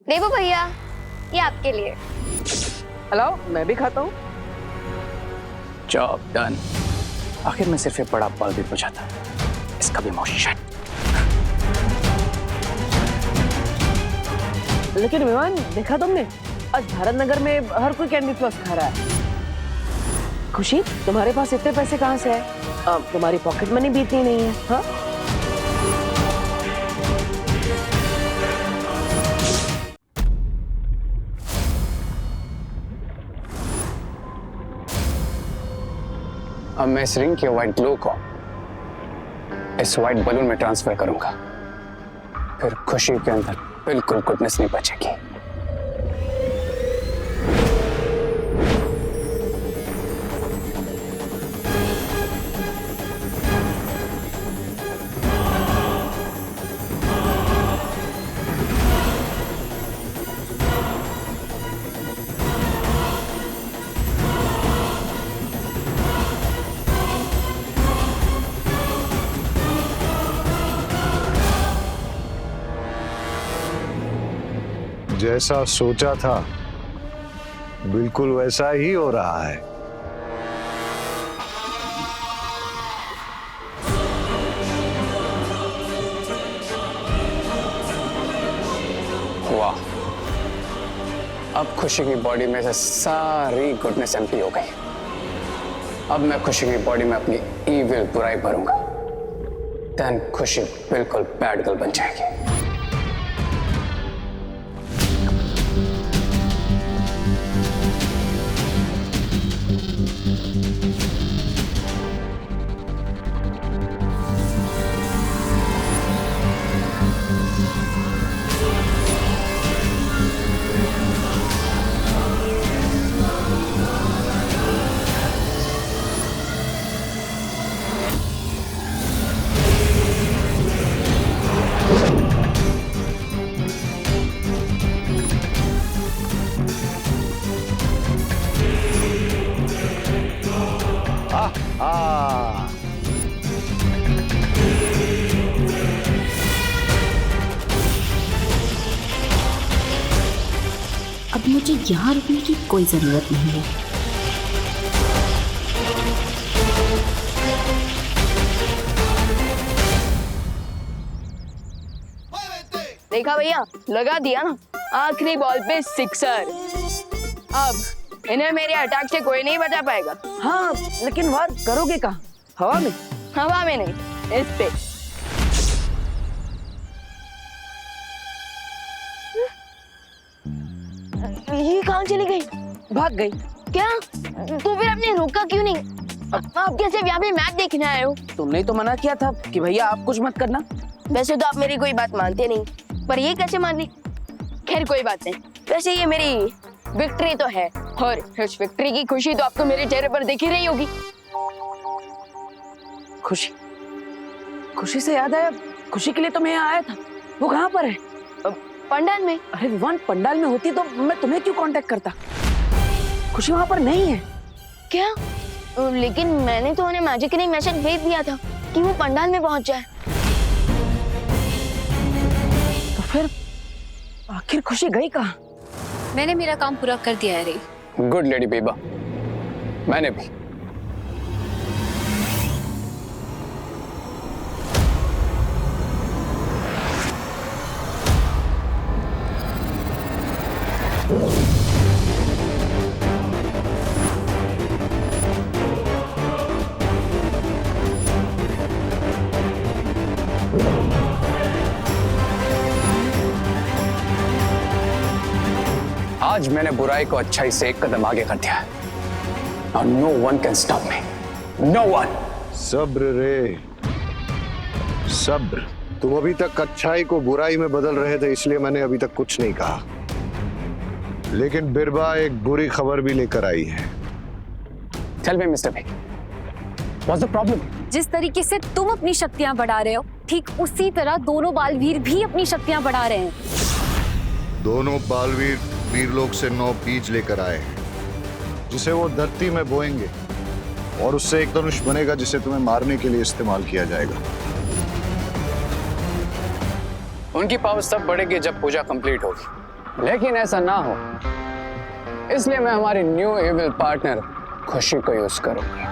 देवो भैया, ये आपके लिए। हेलो, मैं भी खाता हूँ। Job done. आखिर में सिर्फ एक बड़ा बल्ब भी बुझा था। इसका भी मोशन। लेकिन विमान, देखा तुमने? आज भारत नगर में हर कोई कैंडी फ्लॉस खा रहा है। खुशी, तुम्हारे पास इतने पैसे कहाँ से है? तुम्हारी पॉकेट मनी भी इतनी नहीं है, हाँ? अब मैं इस रिंग के व्हाइट ग्लो को इस व्हाइट बलून में ट्रांसफर करूंगा। फिर खुशी के अंदर बिल्कुल गुडनेस नहीं बचेगी। जैसा सोचा था बिल्कुल वैसा ही हो रहा है। वाह, अब खुशी की बॉडी में से सारी गुडनेस एम्प्टी हो गई। अब मैं खुशी की बॉडी में अपनी ईविल बुराई भरूंगा। देन खुशी बिल्कुल बैड गर्ल बन जाएगी। अब मुझे यहाँ रुकने की कोई जरूरत नहीं है। देखा भैया, लगा दिया ना, आखिरी बॉल पे सिक्सर। अब इन्हें मेरे अटैक से कोई नहीं बचा पाएगा। हाँ, लेकिन वार करोगे कहाँ? हवा में? हवा में नहीं, इस पे। ये कहाँ चली गई? भाग गई। क्या? तो फिर आपने रोका क्यों नहीं? आप कैसे यहाँ पे मैच देखने आए हो? तुमने तो मना किया था कि भैया आप कुछ मत करना। वैसे तो आप मेरी कोई बात मानते नहीं, पर ये कैसे मान ली? खैर कोई बात नहीं। वैसे ये मेरी विक्ट्री तो है, और इस विक्ट्री की खुशी तो आपको मेरे चेहरे पर दिख ही रही होगी। खुशी, खुशी से याद आया, खुशी के लिए तो मैं यहाँ आया था। वो कहाँ पर है? पंडाल में। अरे विवान, पंडाल में होती तो मैं तुम्हें क्यों कांटेक्ट करता? खुशी वहाँ पर नहीं है। क्या? लेकिन मैंने तो उन्हें मैजिकली मैसेज भेज दिया था कि वो पंडाल में पहुंच जाए। तो फिर आखिर खुशी गई कहाँ? मैंने मेरा काम पूरा कर दिया है रे। गुड लेडी बेबा, मैंने भी। आज मैंने बुराई को अच्छाई से एक कदम आगे कर दिया है। Now no one can stop me. No one. सब्र रे, सब्र। तुम अभी तक अच्छाई को बुराई में बदल रहे थे, इसलिए मैंने अभी तक कुछ नहीं कहा। लेकिन बिरबा एक बुरी खबर भी लेकर आई है। Tell me, Mr. B. What's the problem? जिस तरीके से तुम अपनी शक्तियां बढ़ा रहे हो, ठीक उसी तरह दोनों बालवीर भी अपनी शक्तियां बढ़ा रहे हैं। दोनों बालवीर वीरलोक से 9 बीज लेकर आए हैं, जिसे वो धरती में बोएंगे और उससे एक धनुष बनेगा जिसे तुम्हें मारने के लिए इस्तेमाल किया जाएगा। उनकी पावर तब बढ़ेगी जब पूजा कंप्लीट होगी। लेकिन ऐसा ना हो, इसलिए मैं हमारी न्यू एविल पार्टनर खुशी को यूज करूंगा।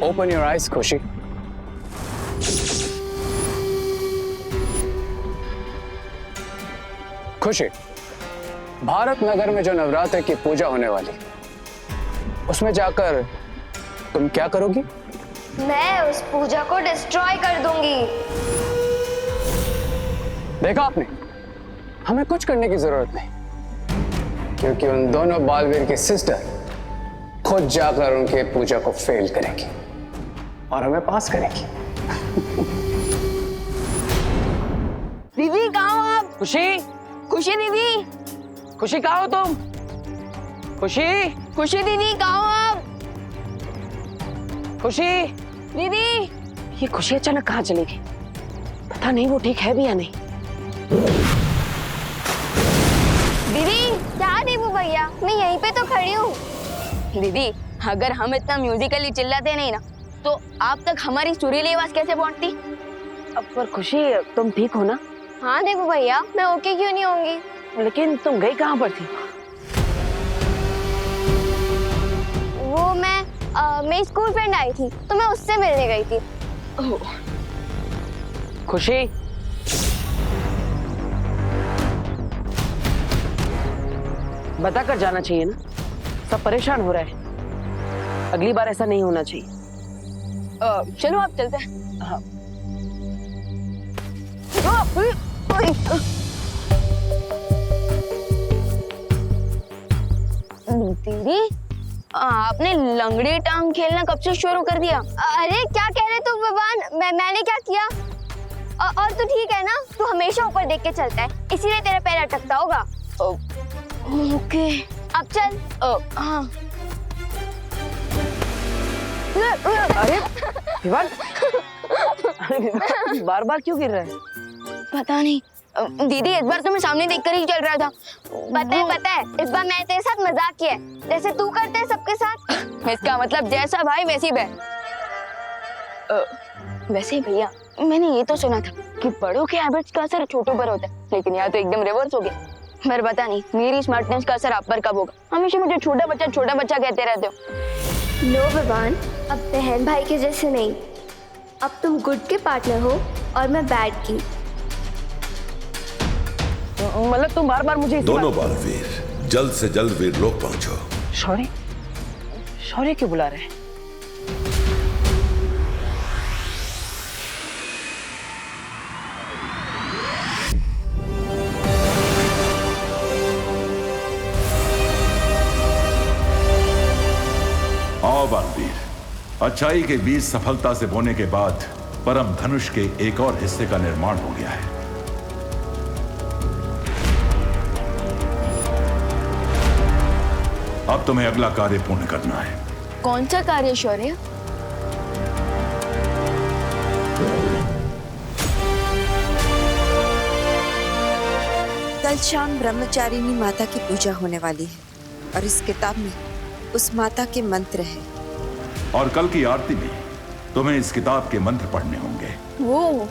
Open your eyes, खुशी। खुशी, भारत नगर में जो नवरात्र की पूजा होने वाली, उसमें जाकर तुम क्या करोगी? मैं उस पूजा को डिस्ट्रॉय कर दूंगी। देखा आपने, हमें कुछ करने की जरूरत नहीं, क्योंकि उन दोनों बालवीर की सिस्टर खुद जाकर उनके पूजा को फेल करेगी और हमें पास करेगी। दीदी कहाँ हो आप? खुशी, खुशी दीदी, खुशी कहाँ हो तुम? खुशी, खुशी दीदी कहाँ हो आप? खुशी, दीदी, ये खुशी अचानक कहाँ चली गई? पता नहीं वो ठीक है भी या नहीं। दीदी क्या देबू भैया, मैं यहीं पे तो खड़ी हूँ। दीदी अगर हम इतना म्यूजिकली चिल्लाते नहीं ना, तो आप तक हमारी सुरीली आवाज कैसे पहुंचती? अब पर खुशी, तुम ठीक हो ना? हाँ देबू भैया, मैं ओके क्यों नहीं होंगी? लेकिन तुम गई कहाँ पर थी? वो मेरी स्कूल फ्रेंड आई थी, तो मैं उससे मिलने गई थी। खुशी, बता कर जाना चाहिए ना, सब परेशान हो रहा है। अगली बार ऐसा नहीं होना चाहिए। चलो आप चलते हैं। हाँ। दीदी आपने लंगड़ी टांग खेलना कब से शुरू कर दिया? अरे क्या कह रहे तू भगवान, मैंने क्या किया? और तू ठीक है ना? तू हमेशा ऊपर देख के चलता है, इसीलिए तेरा पैर अटकता होगा। ओके अब चल। हाँ। अरे विवान, बार बार क्यों गिर रहा है? पता नहीं दीदी, इस बार तो मैं सामने देखकर ही चल रहा था। पता है, इस बार मैंने तेरे साथ मजाक किया है, जैसे तू करते है सबके साथ। इसका मतलब जैसा भाई वैसी बहन। वैसे भैया, मैंने ये तो सुना था कि बड़ों के हैबिट्स का असर छोटों पर होता है, लेकिन यहाँ तो एकदम रिवर्स हो गया। पर पता नहीं मेरी स्मार्टनेस का असर आप पर कब होगा। हमेशा मुझे छोटा बच्चा कहते रहते हो। नो भगवान, अब बहन भाई के जैसे नहीं, अब तुम गुड के पार्टनर हो और मैं बैड की। मतलब तुम बार बार मुझे दोनों बालवीर जल्द से जल्द वीरलोक पहुंचो। शौर्य, शौर्य क्यों बुला रहे हैं? आओ बालवीर, अच्छाई के बीज सफलता से बोने के बाद परम धनुष के एक और हिस्से का निर्माण हो गया है। अब तुम्हें अगला कार्य पूर्ण करना है। कौन सा कार्य शौर्य? कल शाम ब्रह्मचारिणी माता की पूजा होने वाली है और इस किताब में उस माता के मंत्र हैं। और कल की आरती में तुम्हें इस किताब के मंत्र पढ़ने होंगे। वो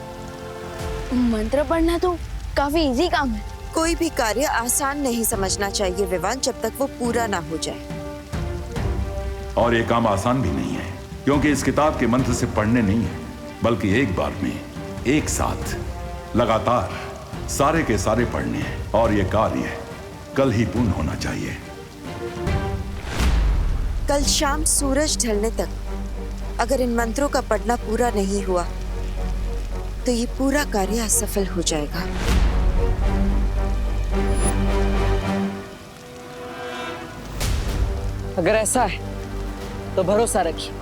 मंत्र पढ़ना तो काफी इजी काम है। कोई भी कार्य आसान नहीं समझना चाहिए विवान, जब तक वो पूरा ना हो जाए। और ये काम आसान भी नहीं है, क्योंकि इस किताब के मंत्र से पढ़ने नहीं है, बल्कि एक बार में एक साथ लगातार सारे के सारे पढ़ने हैं। और ये कार्य कल ही पूर्ण होना चाहिए। कल शाम सूरज ढलने तक अगर इन मंत्रों का पढ़ना पूरा नहीं हुआ तो ये पूरा कार्य असफल हो जाएगा। अगर ऐसा है तो भरोसा रखिए,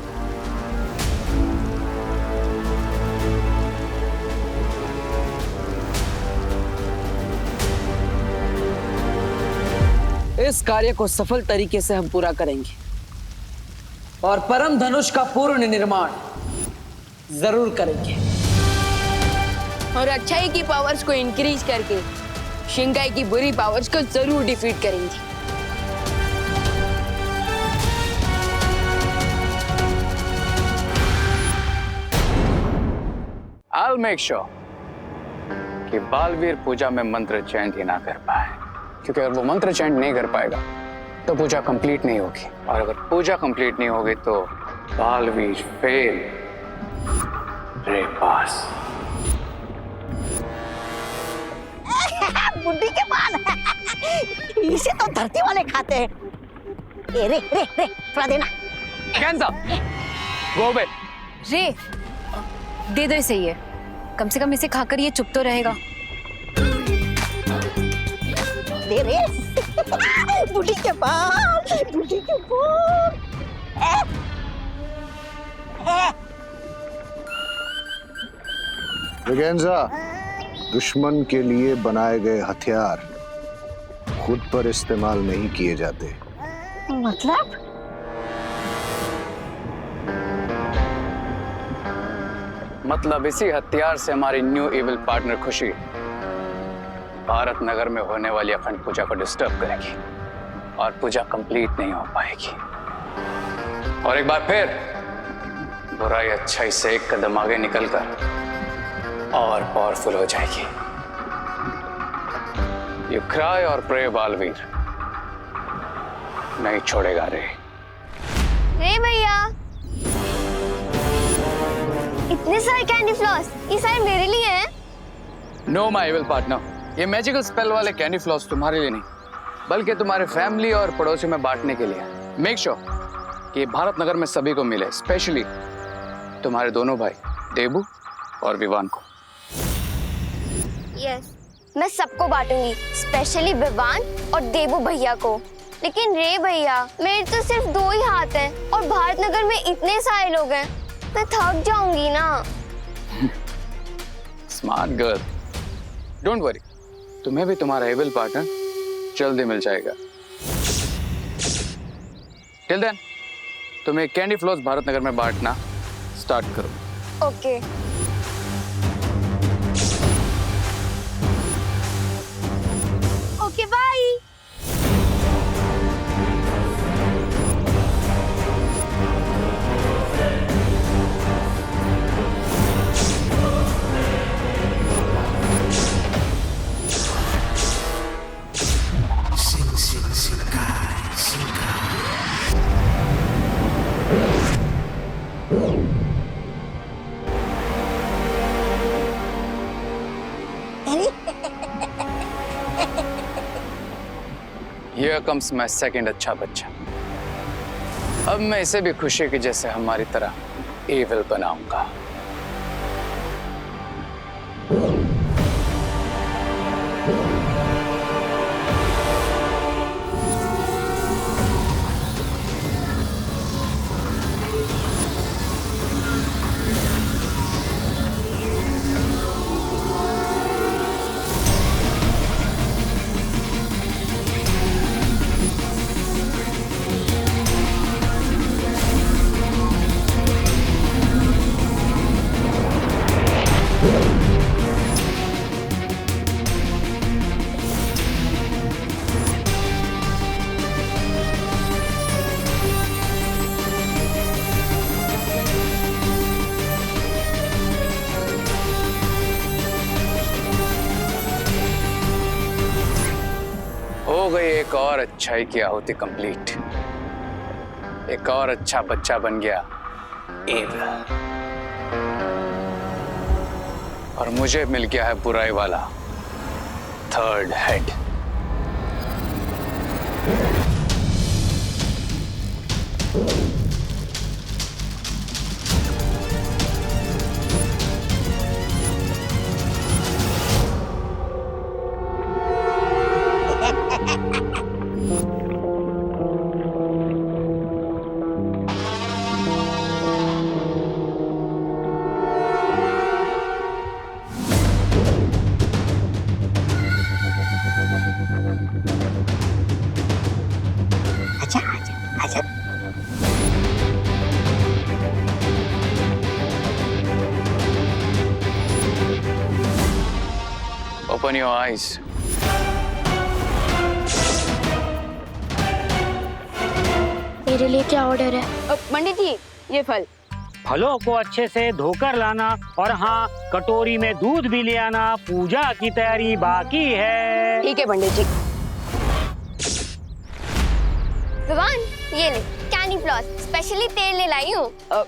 इस कार्य को सफल तरीके से हम पूरा करेंगे और परम धनुष का पूर्ण निर्माण जरूर करेंगे। और अच्छाई की पावर्स को इंक्रीज करके शिंगाई की बुरी पावर्स को जरूर डिफीट करेंगे। I'll make sure कि बालवीर पूजा में मंत्र चैंट ही ना कर पाए, क्योंकि अगर वो मंत्र चैंट नहीं कर पाएगा तो पूजा कंप्लीट नहीं होगी, और अगर पूजा कंप्लीट नहीं होगी तो बालवीर फेल। रे पास बुड्ढी के बाल इसे तो धरती वाले खाते हैं। ए, रे रे रे थोड़ा देना। कैंसा गो बे। रे दे दो इसे, ये कम से कम इसे खाकर ये चुप तो रहेगा। दे रे बुड्ढी के बाल, बुड्ढी के बाल। ब्रिगेंजा, दुश्मन के लिए बनाए गए हथियार खुद पर इस्तेमाल नहीं किए जाते। मतलब इसी हथियार से हमारी न्यू इविल पार्टनर खुशी भारत नगर में होने वाली अखंड पूजा को डिस्टर्ब करेगी और पूजा कंप्लीट नहीं हो पाएगी, और एक बार फिर बुराई अच्छाई से एक कदम आगे निकलकर और पावरफुल हो जाएगी। यू क्राई और प्रे बालवीर नहीं छोड़ेगा रे। रे भैया, इतने सारे कैंडी फ्लॉस, ये सारे मेरे लिए हैं? नो माय इविल पार्टनर, ये मैजिकल स्पेल वाले कैंडी फ्लॉस तुम्हारे लिए नहीं, बल्कि तुम्हारे फैमिली और पड़ोसियों में बांटने के लिए। मेक श्योर कि भारत नगर में सभी को मिले, स्पेशली तुम्हारे दोनों भाई देबू और विवान को। यस, मैं सबको बांटूंगी, स्पेशली विवान और देबू भैया को। लेकिन रे भैया, मेरे तो सिर्फ 2 ही हाथ हैं और भारत नगर में इतने सारे लोग हैं, मैं थक जाऊंगी ना। स्मार्ट गर्ल, डोंट वरी, तुम्हें भी तुम्हारा एविल पार्टनर जल्दी मिल जाएगा। टिल देन तुम्हें कैंडी फ्लॉस भारत नगर में बांटना स्टार्ट करो। Okay. Okay bye. Here comes my second अच्छा बच्चा। अब मैं इसे भी खुशी की जैसे हमारी तरह एविल बनाऊंगा। हो गई एक और अच्छाई की आहुति कंप्लीट। एक और अच्छा बच्चा बन गया एविल, और मुझे मिल गया है बुराई वाला थर्ड हेड। अच्छा Open your eyes. मेरे लिए क्या ऑर्डर है? पंडित जी, ये फल। फलों को अच्छे से धोकर लाना और हाँ, कटोरी में दूध भी ले आना। पूजा की तैयारी बाकी है। ठीक है पंडित जी। विवान, ये ले कैंडी फ्लॉस, स्पेशली तेल ले लाई हूँ।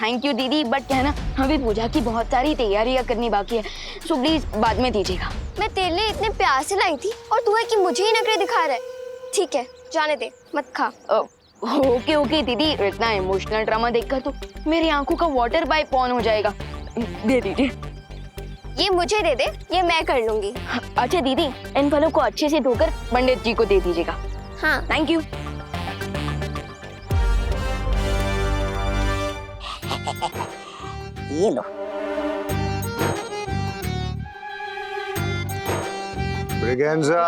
थैंक यू दीदी, बट क्या है ना, अभी पूजा की बहुत सारी तैयारियां करनी बाकी है, सो प्लीज बाद में दीजिएगा। मैं तेरे लिए इतने प्यार से लाई थी और तू है कि मुझे ही नखरे दिखा रहा है। ठीक है, जाने दे, मत खा। ओके ओके दीदी, इतना इमोशनल ड्रामा देखकर तो मेरी आंखों का वाटर पाइप ऑन हो जाएगा। दे दीजिए। ये मुझे दे दे, ये मैं कर लूंगी। अच्छा दीदी, इन फलों को अच्छे से धोकर पंडित जी को दे दीजिएगा। हाँ, थैंक यू। ये लो। ब्रिगेंजा,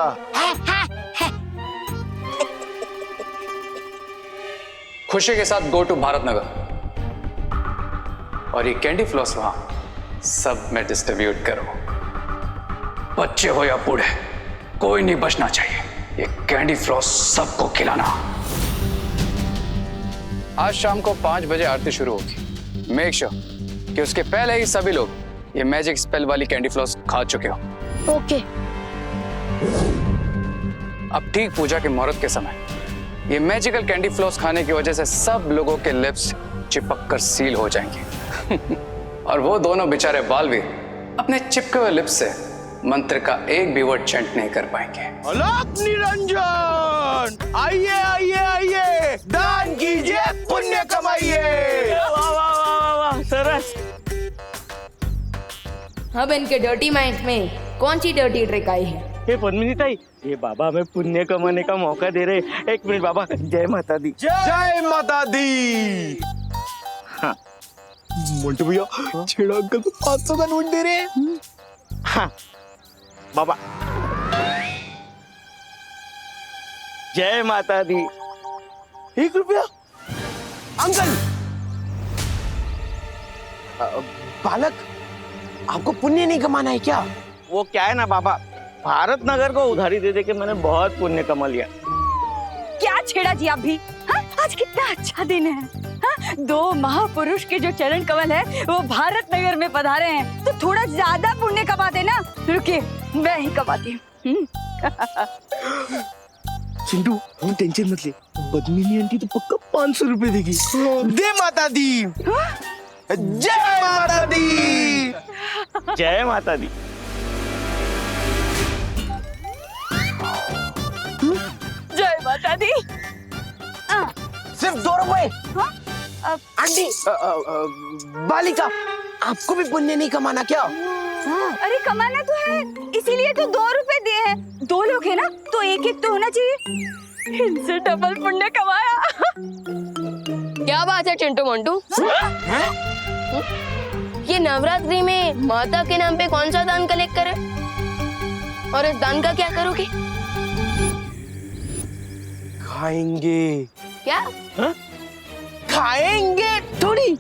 खुशी के साथ गो टू भारत नगर और ये कैंडी फ्लॉस वहां सब में डिस्ट्रीब्यूट करो। बच्चे हो या बूढ़े, कोई नहीं बचना चाहिए। ये कैंडी फ्लॉस सबको खिलाना। आज शाम को 5 बजे आरती शुरू होगी। मेक श्योर कि उसके पहले ही सभी लोग ये मैजिक स्पेल वाली कैंडी फ्लॉस खा चुके हो। ओके। अब ठीक पूजा के मुहूर्त के समय ये मैजिकल कैंडी फ्लॉस खाने की वजह से सब लोगों के लिप्स चिपक कर सील हो जाएंगे और वो दोनों बेचारे बालवीर अपने चिपके हुए लिप्स से मंत्र का एक भी वर्ड चैंट नहीं कर पाएंगे। अलग निरंजन, आइए आइए आइए, दान कीजिए, पुण्य कमाइए। वाह वाह वाह वाह, सरस। अब इनके डर्टी माइंड में कौन सी डर्टी ट्रिक आई है? हे पद्मिनी ताई, ये बाबा हमें पुण्य कमाने का मौका दे रहे। एक मिनट बाबा, जय माता दी। जय माता दी। हाँ। मोंटू भैया, छेड़ा अंकल को 500 का नोट दे रहे हैं। हाँ बाबा, जय माता दी। 1 रुपया। अंकल, बालक, आपको पुण्य नहीं कमाना है क्या? वो क्या है ना बाबा, भारत नगर को उधारी दे दे के मैंने बहुत पुण्य कमा लिया। क्या छेड़ा जी आप भी? हाँ? आज कितना अच्छा दिन है। हाँ? 2 महापुरुष के जो चरण कमल है वो भारत नगर में पधारे हैं, तो थोड़ा ज्यादा पुण्य कमा देना। रुकिए, मैं ही कमाती हूँ। चिंटू, तुम टेंशन मत ले, पद्मिनी आंटी तो पक्का 500 रुपए देगी। दे माता दी। जय माता दी। जय माता दी। जय माता दी। सिर्फ 2 रुपए। आंटी, बालिका, आपको भी पुण्य नहीं कमाना क्या? अरे कमाना तो है, इसीलिए तो 2 रुपए दिए हैं। 2 लोग हैं ना, तो 1-1 तो होना चाहिए। इनसे डबल पुण्य कमाया। क्या बात है चिंटू मोंटू? ये नवरात्रि में माता के नाम पे कौन सा दान कलेक्ट करे और इस दान का क्या करोगे? खाएंगे। क्या? खाएंगे थोड़ी,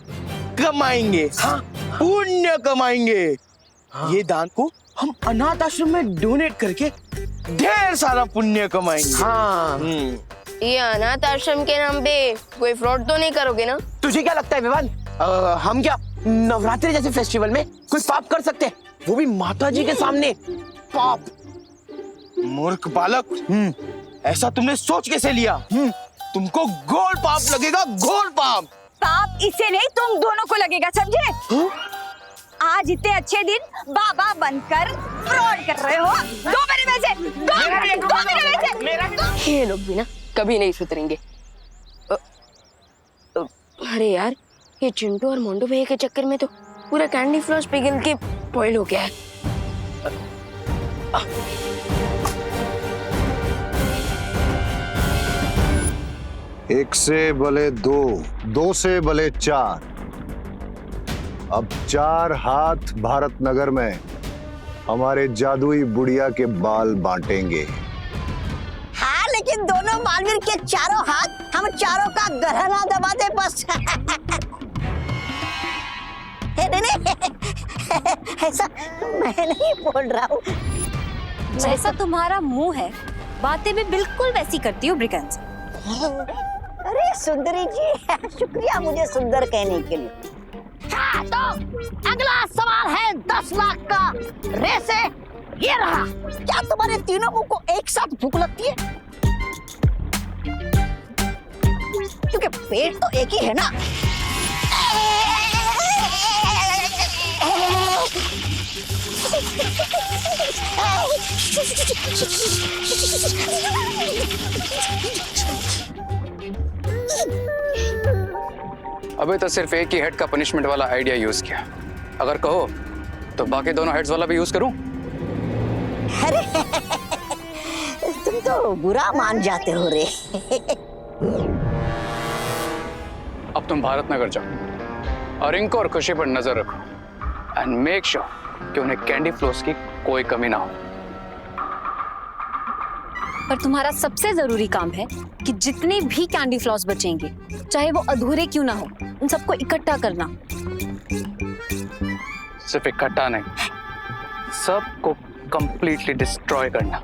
कमाएंगे। हाँ, पुण्य कमाएंगे। ये दान को हम अनाथ आश्रम में डोनेट करके ढेर सारा पुण्य कमाएंगे। हाँ। ये अनाथ आश्रम के नाम पे कोई फ्रॉड तो नहीं करोगे ना? तुझे क्या लगता है विवान, हम क्या नवरात्रि जैसे फेस्टिवल में कोई पाप कर सकते हैं, वो भी माता जी के सामने? पाप? मूर्ख बालक, ऐसा तुमने सोच कैसे लिया? तुमको घोर पाप लगेगा, घोर पाप। पाप इसे नहीं, तुम दोनों को लगेगा, समझे? आज इतने अच्छे दिन बाबा बनकर फ्रॉड कर रहे हो। 2 मेरे में से, 2 मेरे में से। ये लोग भी ना कभी नहीं सुधरेंगे। अरे यार, ये चिंटू और मोंटू भैया के चक्कर में तो पूरा कैंडी फ्लॉस पिघल के बॉयल हो गया है। एक से भले 2, 2 से भले 4। अब 4 हाथ भारत नगर में हमारे जादुई बुढ़िया के बाल बांटेंगे। हाँ, लेकिन दोनों बालवीर के चारों हाथ हम चारों का गहना दबा दे बस। नहीं ऐसा मैं नहीं बोल रहा हूँ। जैसा तुम्हारा मुंह है बातें भी बिल्कुल वैसी करती हो ब्रिगेंस। अरे सुंदरी जी, शुक्रिया मुझे सुंदर कहने के लिए। हाँ, तो अगला सवाल है 10 लाख का। रेस है ये रहा। क्या तुम्हारे तीनों मुंह को एक साथ भूख लगती है? क्योंकि पेट तो एक ही है ना। अबे तो सिर्फ एक ही हेड का पनिशमेंट वाला आइडिया यूज किया। अगर कहो तो बाकी दोनों हेड्स वाला भी यूज करूं? अरे तुम तो बुरा मान जाते हो रे। अब तुम भारत नगर जाओ और रिंकू और खुशी पर नजर रखो एंड मेक श्योर कि उन्हें कैंडी फ्लोस की कोई कमी ना हो। पर तुम्हारा सबसे जरूरी काम है कि जितने भी कैंडी फ्लॉस बचेंगे, चाहे वो अधूरे क्यों ना हो, उन सबको इकट्ठा करना। सिर्फ इकट्ठा नहीं, सबको कंप्लीटली डिस्ट्रॉय करना।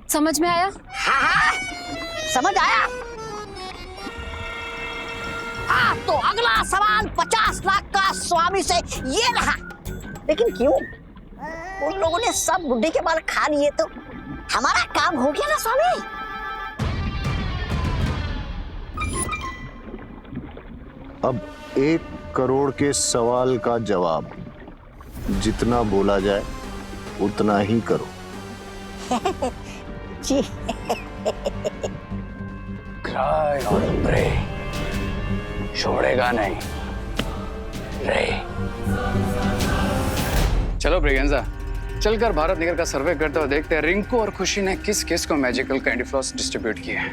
समझ में आया? हाँ, समझ आया। हाँ, तो अगला सवाल 50 लाख का स्वामी से ये रहा। लेकिन क्यों? उन लोगों ने सब बुड्ढे के बाल खा लिए तो हमारा काम हो गया ना स्वामी। अब 1 करोड़ के सवाल का जवाब जितना बोला जाए उतना ही करो। जी। क्राई और प्रे, छोड़ेगा नहीं रे। चलो ब्रिगेंजा, चलकर भारत नगर का सर्वे करते हुए देखते हैं रिंकू और खुशी ने किस किस को मैजिकल कैंडी फ्लॉस डिस्ट्रीब्यूट किए हैं।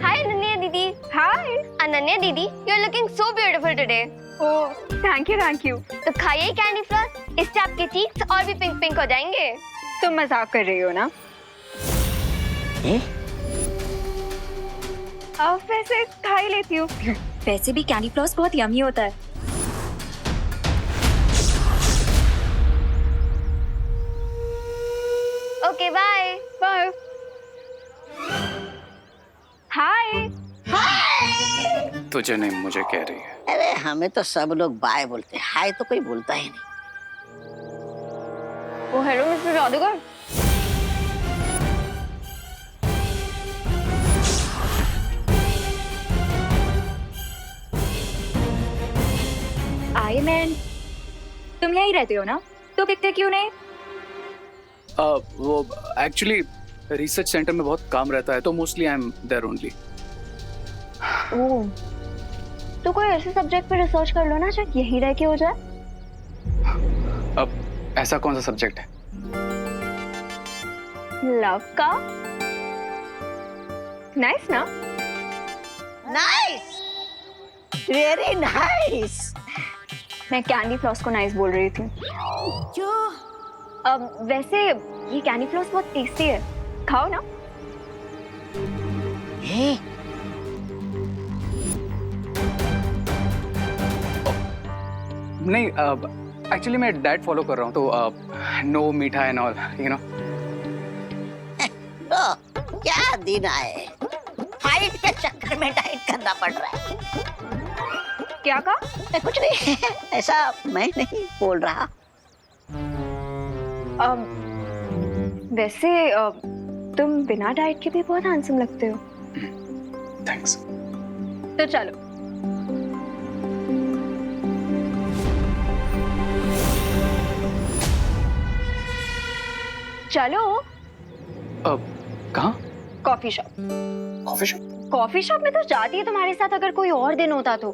हाय अनन्या दीदी। Hi Ananya didi, you are looking so beautiful today. Oh thank you. तो खाइए कैंडी फ्लॉस, इससे आपके चीक्स और भी पिंक पिंक हो जाएंगे। तुम मजाक कर रही हो ना? अब वैसे खा ही लेती हूँ। वैसे भी कैंडी फ्लॉस बहुत यम्मी होता है। Okay bye bye. हाय। तुझे नहीं मुझे कह रही है। अरे हमें तो सब लोग बाय बोलते हैं, हाय तो कोई बोलता ही नहीं। ओ हेलो मिस्टर जादूगर। आई मैन, तुम यहीं रहते हो ना? तो दिखते क्यों नहीं? वो एक्चुअली रिसर्च सेंटर में बहुत काम रहता है तो mostly I am there only. Oh, तो कोई ऐसे सब्जेक्ट पे रिसर्च कर लो ना जो यहीं रह के हो जाए। अब ऐसा कौन सा सब्जेक्ट है? लव का। नाइस ना? Nice, very nice. मैं कैंडी फ्लॉस को नाइस बोल रही थी। क्यों? अब वैसे ये कैंडी फ्लॉस बहुत टेस्टी है, खाओ ना। नहीं, एक्चुअली मैं डाइट फॉलो कर रहा हूँ तो नो मीठा एंड ऑल, यू नो। तो क्या दिन आए, फाइट के चक्कर में डाइट करना पड़ रहा है। क्या कहा? कुछ नहीं, ऐसा मैं नहीं बोल रहा। वैसे तुम बिना डाइट के भी बहुत हैंडसम लगते हो। थैंक्स। तो चलो। चलो। कहाँ? Coffee shop. Coffee shop? Coffee shop में तो जाती है तुम्हारे साथ अगर कोई और दिन होता तो।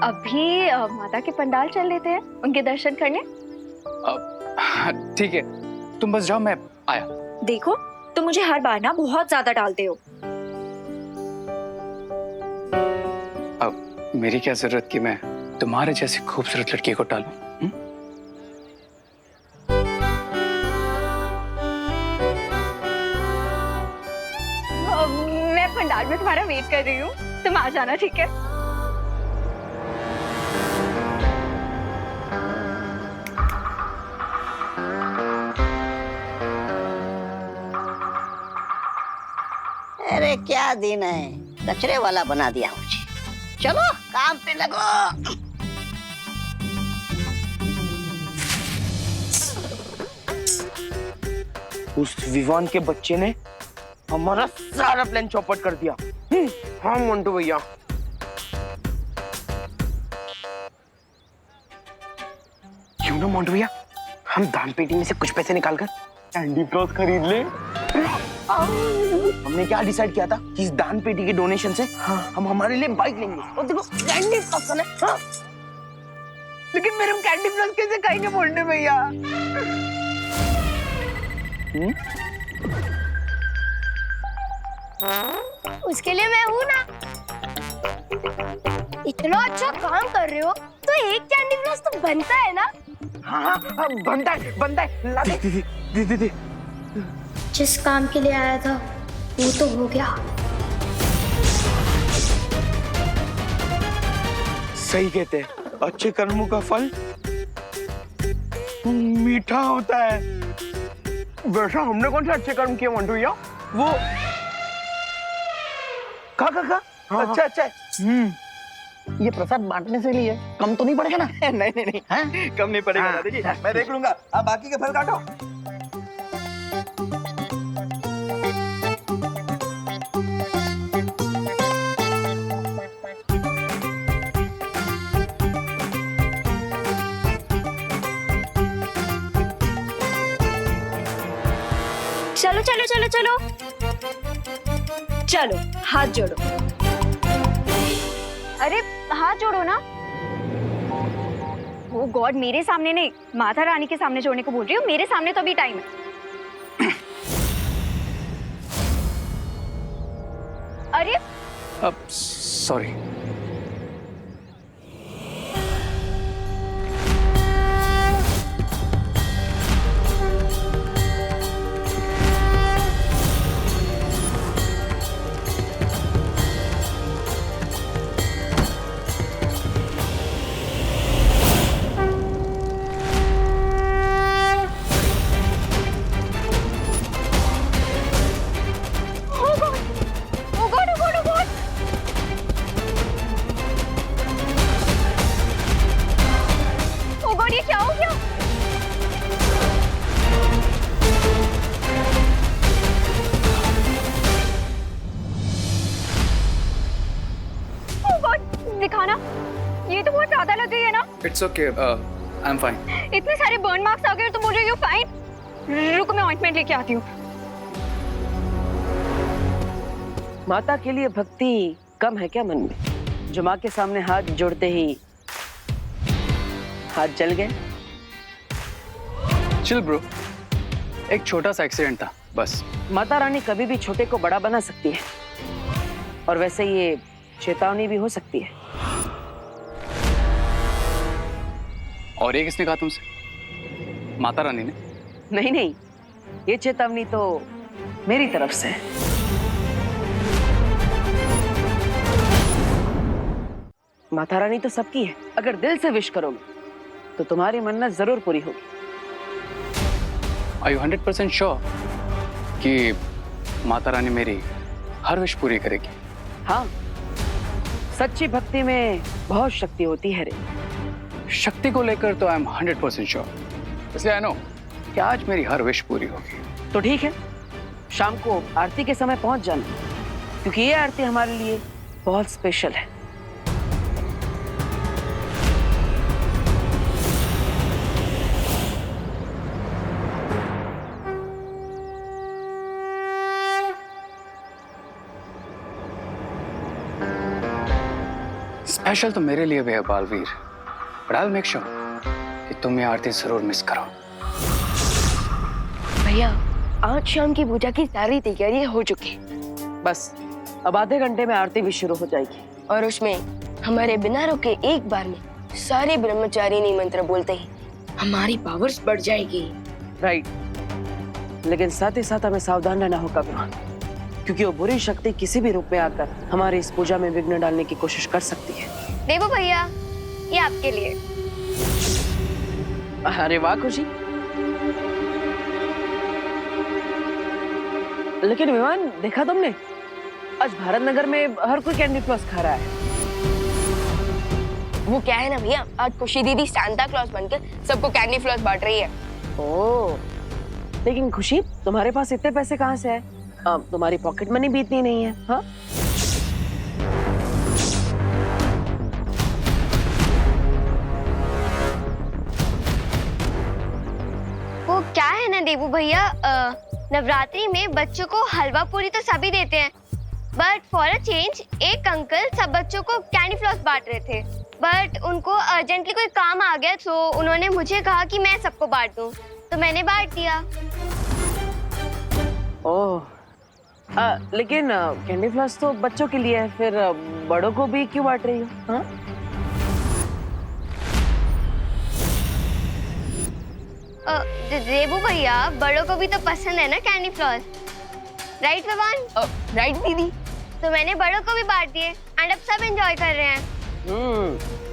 अभी माता के पंडाल चल लेते हैं, उनके दर्शन करने। ठीक है, तुम बस जाओ, मैं आया। देखो, तुम मुझे हर बार ना बहुत ज्यादा डालते हो। अब मेरी क्या जरूरत कि मैं तुम्हारे जैसी खूबसूरत लड़की को टालूं? बाहर में तुम्हारा वेट कर रही हूँ, तुम आ जाना, ठीक है? अरे क्या दिन है, कचरे वाला बना दिया मुझे। चलो काम पे लगो। उस विवान के बच्चे ने हमारा सारा प्लान चौपट कर दिया। हाँ मोंटू भैया। क्यों ना मोंटू भैया, हम दान पेटी में से कुछ पैसे निकालकर कैंडी फ्लॉस खरीद ले। हमने क्या डिसाइड किया था कि इस दान पेटी के डोनेशन से हम हमारे लिए बाइक लेंगे और देखो कैंडी फ्लॉस है। हाँ? लेकिन फिर हम कैंडी फ्लॉस कैसे खाएंगे मोंटू भैया? उसके लिए मैं हूँ ना। इतना अच्छा काम कर रहे हो तो एक कैंडी फ्लॉस तो बनता है ना। हाँ बनता है ला दे। जिस काम के लिए आया था वो तो हो गया। सही कहते हैं, अच्छे कर्मों का फल मीठा होता है। वैसा हमने कौन से अच्छे कर्म किए मोंटू भैया? वो का अच्छा ये प्रसाद बांटने से लिए कम तो नहीं पड़ेगा ना? नहीं हाँ? कम नहीं पड़ेगा दादाजी, मैं देख लूंगा। आप बाकी के फल काटो। चलो चलो चलो चलो चलो, हाथ जोड़ो। अरे हाथ जोड़ो ना। ओ गॉड, मेरे सामने नहीं, माता रानी के सामने जोड़ने को बोल रही हूँ। मेरे सामने तो अभी टाइम है। अरे अब सॉरी। दिखाना, ये तो बहुत ज्यादा लग गई है ना। It's okay, I am fine. इतने सारे बर्न मार्क्स आ गए और तुम बोल रहे हो फाइन। रुको, मैं ऑइंटमेंट लेके आती हूँ। माता के लिए भक्ति कम है क्या मन में, जो माँ के सामने हाथ जोड़ते ही हाथ जल गए? चिल ब्रो, एक छोटा सा एक्सीडेंट था बस। माता रानी कभी भी छोटे को बड़ा बना सकती है, और वैसे ये चेतावनी भी हो सकती है। और ये किसने कहा तुमसे? माता रानी ने? नहीं, ये चेतावनी तो मेरी तरफ से है। माता रानी तो सबकी है, अगर दिल से विश करोगे तो तुम्हारी मन्नत जरूर पूरी होगी। Are you 100% श्योर कि माता रानी मेरी हर विश पूरी करेगी? हाँ, सच्ची भक्ति में बहुत शक्ति होती है रे। शक्ति को लेकर तो आई एम 100% श्योर, इसलिए आई नो कि आज मेरी हर विश पूरी होगी। तो ठीक है, शाम को आरती के समय पहुंच जाना, क्योंकि ये आरती हमारे लिए बहुत स्पेशल है। स्पेशल तो मेरे लिए भी है Baalveer, but I will make sure कि तुम ये आरती जरूर मिस करो। भैया, आज शाम की पूजा की सारी तैयारी हो चुकी। बस अब आधे घंटे में आरती भी शुरू हो जाएगी, और उसमें हमारे बिना रुके एक बार में सारे ब्रह्मचारिणी मंत्र बोलते ही हमारी पावर्स बढ़ जाएगी। राइट, लेकिन साथ ही साथ हमें सावधान रहना होगा विमान, क्योंकि वो बुरी शक्ति किसी भी रूप में आकर हमारे इस पूजा में विघ्न डालने की कोशिश कर सकती है। देवो भैया, ये आपके लिए। अरे वाह खुशी। लेकिन विमान, देखा तुमने, आज भारत नगर में हर कोई कैंडी फ्लॉस खा रहा है। वो क्या है ना भैया, आज खुशी दीदी सांता क्लॉज बनकर सबको कैंडी फ्लॉस बांट रही है। ओह, लेकिन खुशी, तुम्हारे पास इतने पैसे कहाँ से है? तुम्हारी पॉकेट मनी भी इतनी नहीं है। हाँ, वो क्या है ना देवू भैया, नवरात्रि में बच्चों को हलवा पूरी तो सभी देते हैं, बट फॉर अ चेंज एक अंकल सब बच्चों को कैंडी फ्लॉस बांट रहे थे, बट उनको अर्जेंटली कोई काम आ गया तो उन्होंने मुझे कहा कि मैं सबको बांट दूं, तो मैंने बांट दिया। ओह, लेकिन कैंडी फ्लॉस तो बच्चों के लिए है, फिर बड़ों को भी क्यों बांट रही हो? हाँ? देवू भैया, बड़ों को भी तो पसंद है ना कैंडी फ्लॉस, राइट भगवान? राइट दीदी। तो मैंने बड़ों को भी बांट दिए एंड अब सब एंजॉय कर रहे हैं।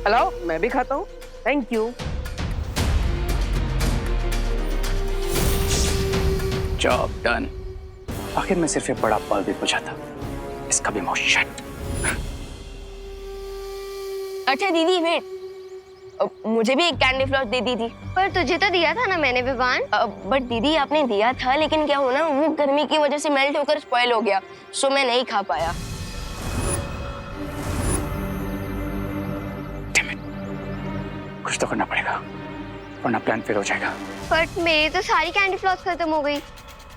हेलो, मैं भी खाता हूँ। Thank you. Job done. आखिर में सिर्फ एक बड़ा बल्ब भी पूछा था, इसका भी माउथ शट। अच्छा दीदी वेट, मुझे भी एक कैंडी फ्लॉस दे दी थी। पर तुझे तो दिया था ना मैंने विवान। बट दीदी आपने दिया था, लेकिन क्या हो ना, वो गर्मी की वजह से मेल्ट होकर स्पॉइल हो गया, सो मैं नहीं खा पाया। कुछ तो करना पड़ेगा, वरना प्लान फेल हो जाएगा। बट मेरी तो सारी कैंडी फ्लॉस खत्म हो गई,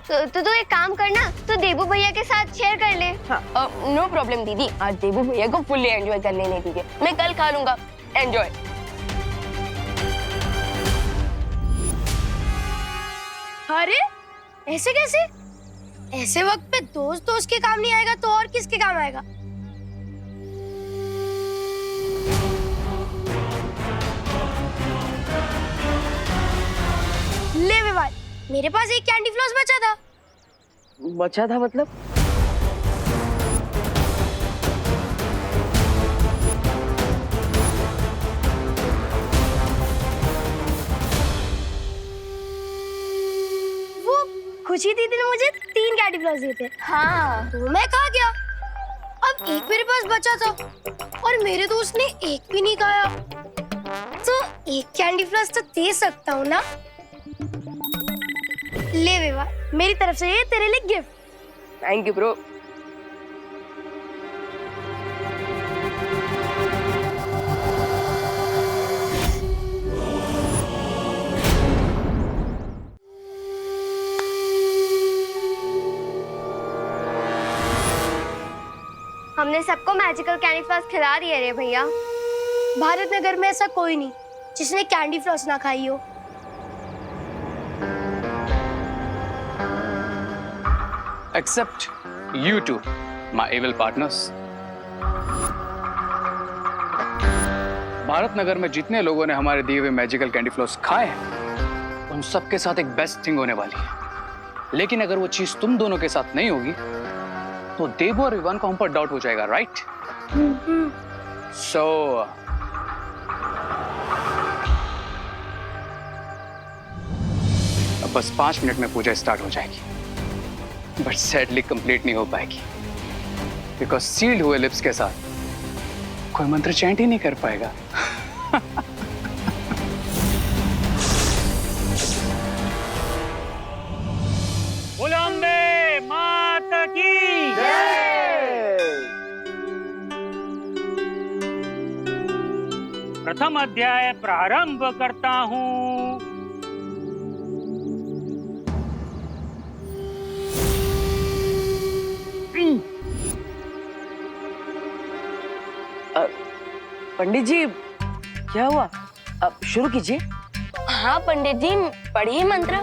तो तू एक काम करना, तो देबू भैया के साथ शेयर कर ले। नो प्रॉब्लम दीदी, आज देबू भैया को फुल्ली एंजॉय कर लेने दीजिए, मैं कल खा लूंगा। एंजॉय। अरे ऐसे कैसे? ऐसे वक्त पे दोस्त दोस्त के काम नहीं आएगा तो और किसके काम आएगा? ले विवान, मेरे पास एक कैंडी फ्लॉस बचा था। बचा था मतलब? खुशी दीदी ने मुझे 3 कैंडी फ्लॉस दिए थे। हाँ, तो मैं खा गया। अब एक मेरे पास बचा था और मेरे दोस्त ने एक भी नहीं खाया, तो एक कैंडी फ्लॉस तो दे सकता हूँ ना। ले विवा, मेरी तरफ से ये तेरे लिए गिफ्ट। Thank you bro. हमने सबको मैजिकल कैंडी फ्लॉस खिला दिए रे भैया। भारत नगर में ऐसा कोई नहीं जिसने कैंडी फ्लॉस ना खाई हो। Except you two, my evil partners. Bharat Nagar में जितने लोगों ने हमारे दिए हुए मैजिकल कैंडी फ्लॉस खाए हैं, उन सब के साथ एक बेस्ट थिंग होने वाली है। लेकिन अगर वो चीज तुम दोनों के साथ नहीं होगी, तो देबू और विवान को हम पर डाउट हो जाएगा, राइट? सो अब बस 5 मिनट में पूजा स्टार्ट हो जाएगी, बट सैडली कंप्लीट नहीं हो पाएगी, बिकॉज सील्ड हुए लिप्स के साथ कोई मंत्र चैंट ही नहीं कर पाएगा। बुलंदे माता की जय। प्रथम अध्याय प्रारंभ करता हूँ। पंडित जी, क्या हुआ? अब शुरू कीजिए। हाँ पंडित जी, पढ़िए मंत्र।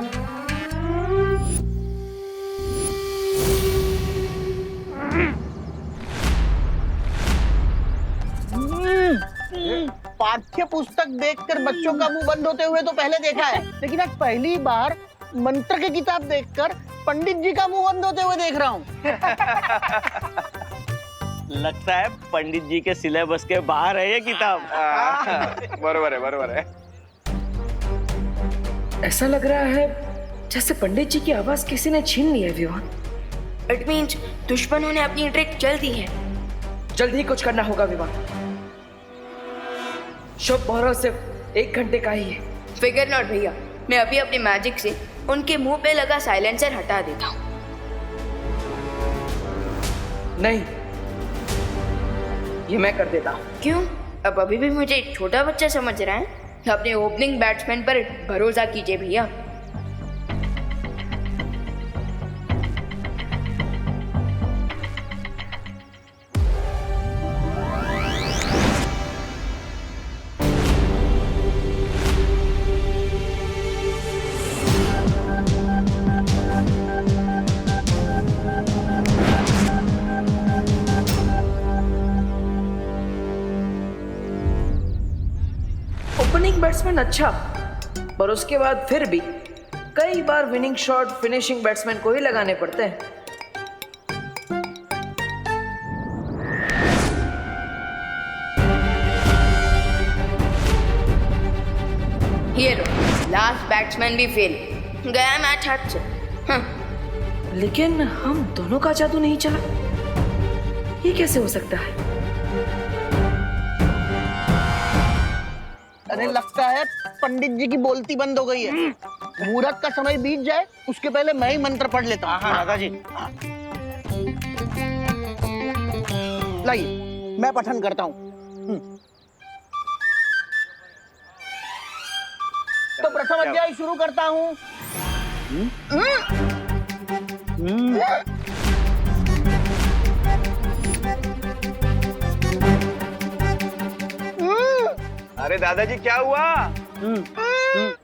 पाठ्य पुस्तक देखकर बच्चों का मुंह बंद होते हुए तो पहले देखा है, लेकिन आज पहली बार मंत्र की किताब देखकर पंडित जी का मुंह बंद होते हुए देख रहा हूँ। लगता है पंडित जी के सिलेबस के बाहर है ये किताब। बरोबर है। ऐसा लग रहा है जैसे पंडित जी की आवाज किसी ने छीन ली है विवान। इट मींस दुश्मनों ने अपनी ट्रिक चल दी है। जल्दी ही कुछ करना होगा विवान। शुभ मुहूर्त सिर्फ 1 घंटे का ही है। फिगर नॉट भैया, मैं अभी अपने मैजिक से उनके मुंह पे लगा साइलेंसर हटा देता हूँ। नहीं, ये मैं कर देता हूँ। क्यों? अब अभी भी मुझे छोटा बच्चा समझ रहा है? अपने ओपनिंग बैट्समैन पर भरोसा कीजिए भैया। ओपनिंग बैट्समैन अच्छा, पर उसके बाद फिर भी कई बार विनिंग शॉट फिनिशिंग बैट्समैन को ही लगाने पड़ते हैं। ये लो, लास्ट बैट्समैन भी फेल, गया मैच हाथ से। लेकिन हम दोनों का जादू नहीं चला, ये कैसे हो सकता है? अरे लगता है पंडित जी की बोलती बंद हो गई है। मुहूर्त का समय बीत जाए उसके पहले मैं ही मंत्र पढ़ लेता हूँ। हाँ दादाजी। लाइए मैं पठन करता हूँ। तो प्रथम अध्याय शुरू करता हूँ। अरे दादाजी क्या हुआ?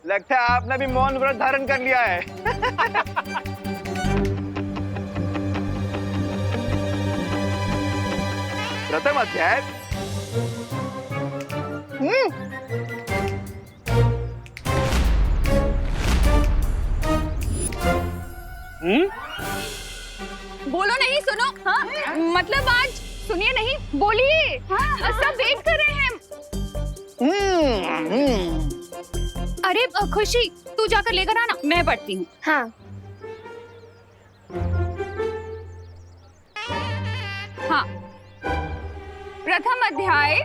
लगता है आपने भी मौन व्रत धारण कर लिया है। प्रथम अध्याय। बोलो नहीं, सुनो। हाँ? मतलब आज सुनिए नहीं, बोलिए। हाँ, सब वेट कर रहे हैं। अरे खुशी, तू जाकर लेकर आना, मैं पढ़ती हूँ। हाँ। हाँ, प्रथम अध्याय।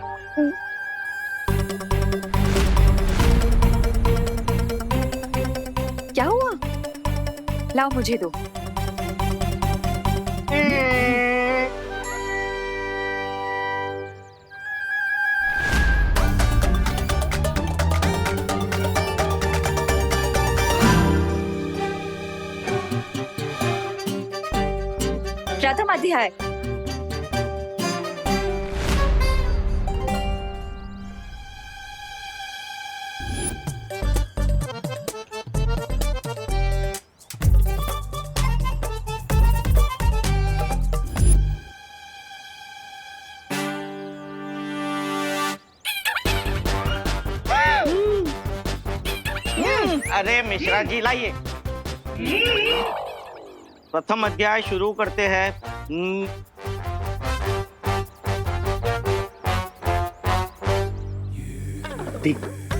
क्या हुआ? लाओ मुझे दो। प्रथम अध्याय। अरे मिश्रा जी लाइए। प्रथम अध्याय शुरू करते हैं। देख,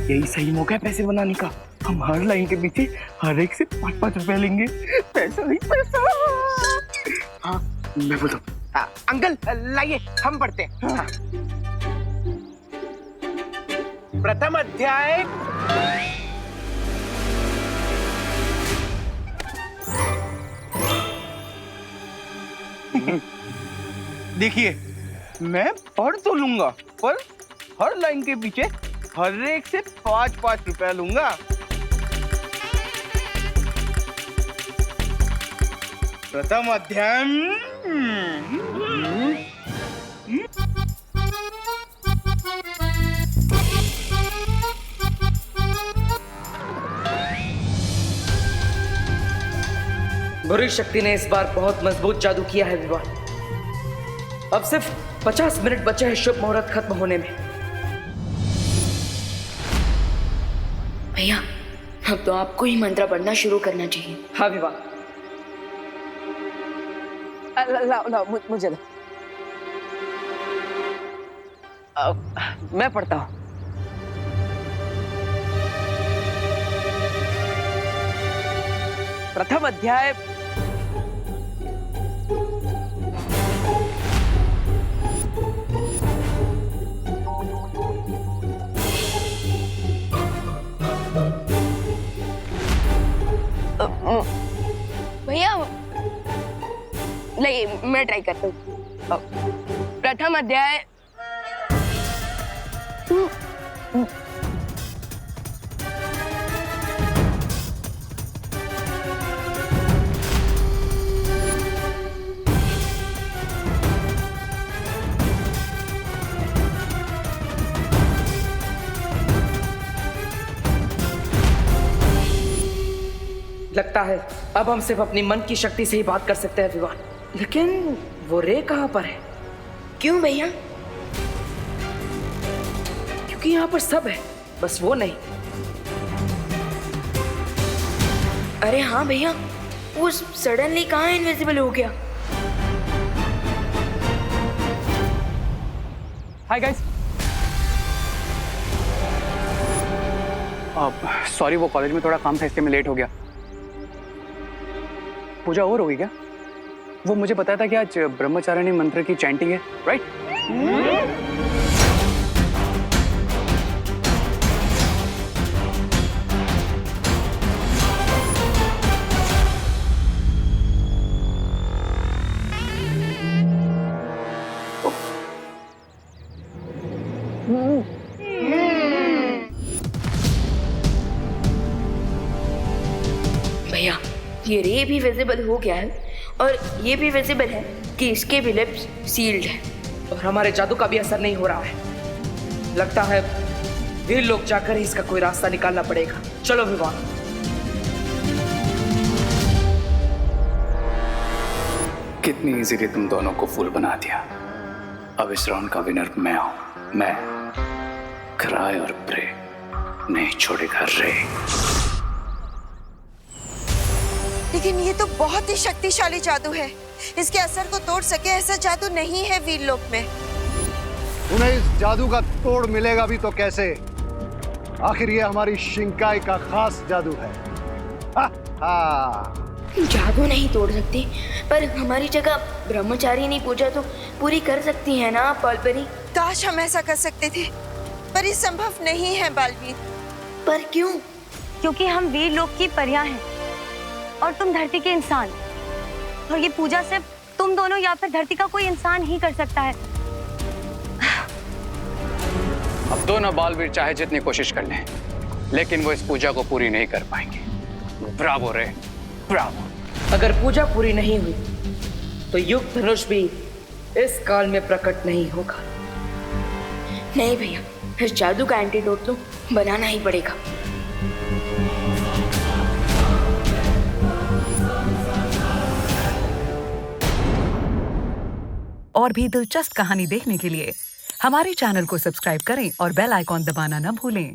यही सही मौका है पैसे बनाने का। हम हर लाइन के पीछे हर एक से 5-5 रुपए लेंगे। पैसा ही पैसा। हाँ, मैं बोलता हूँ। अंकल लाइए, हम पढ़ते हैं। हाँ। प्रथम अध्याय। देखिए, मैं पढ़ तो लूंगा, पर हर लाइन के पीछे हर एक से 5-5 रुपए लूंगा। प्रथम अध्याय। बुरी शक्ति ने इस बार बहुत मजबूत जादू किया है विवान। अब सिर्फ 50 मिनट बचे हैं शुभ मुहूर्त खत्म होने में। भैया, अब तो आपको ही मंत्र पढ़ना शुरू करना चाहिए। हाँ विवान, लाओ लाओ मुझे दो। मैं पढ़ता हूँ। प्रथम अध्याय। भैया नहीं, मैं ट्राई करता हूँ। प्रथम अध्याय। लगता है अब हम सिर्फ अपनी मन की शक्ति से ही बात कर सकते हैं विवान। लेकिन वो रे कहाँ पर है? क्यों भैया? क्योंकि यहाँ पर सब है, बस वो नहीं। अरे हाँ भैया, वो सडनली कहाँ इनविजिबल हो गया? Hi guys. सॉरी, वो कॉलेज में थोड़ा काम था इसलिए मैं लेट हो गया। पूजा और होगी क्या? वो मुझे बताया था कि आज ब्रह्मचारिणी मंत्र की चैंटिंग है, राइट? भैया, ये रे भी विजिबल हो गया है और ये भी विजिबल है कि इसके भी लिप्स सील्ड है और हमारे जादू का भी असर नहीं हो रहा है। लगता है वीर लोग जाकर ही इसका कोई रास्ता निकालना पड़ेगा। चलो विवान। कितनी इजीली तुम दोनों को फूल बना दिया। अब इस राउंड का विनर मैं हूं। मैं क्राई और प्रे नहीं छोड़ेगा रे। लेकिन ये तो बहुत ही शक्तिशाली जादू है। इसके असर को तोड़ सके ऐसा जादू नहीं है वीरलोक में। उन्हें इस जादू का तोड़ मिलेगा भी तो कैसे? आखिर ये हमारी शिंकाई का खास जादू है। जादू नहीं तोड़ सकती, पर हमारी जगह ब्रह्मचारिणी पूजा तो पूरी कर सकती है ना पॉलपरी? काश हम ऐसा कर सकते थे, पर ये संभव नहीं है बालवीर। पर क्यों? क्योंकि हम वीरलोक की परियां हैं और तुम धरती के इंसान, और ये पूजा सिर्फ तुम दोनों या फिर धरती का कोई इंसान ही कर सकता है। अब दोनों बालवीर चाहे जितनी कोशिश कर लें, लेकिन वो इस पूजा को पूरी नहीं कर पाएंगे। ब्रावो रे, ब्रावो। अगर पूजा पूरी नहीं हुई तो युग धनुष भी इस काल में प्रकट नहीं होगा। नहीं भैया, इस जादू का एंटीडोट तो बनाना ही पड़ेगा। और भी दिलचस्प कहानी देखने के लिए हमारे चैनल को सब्सक्राइब करें और बेल आइकॉन दबाना न भूलें।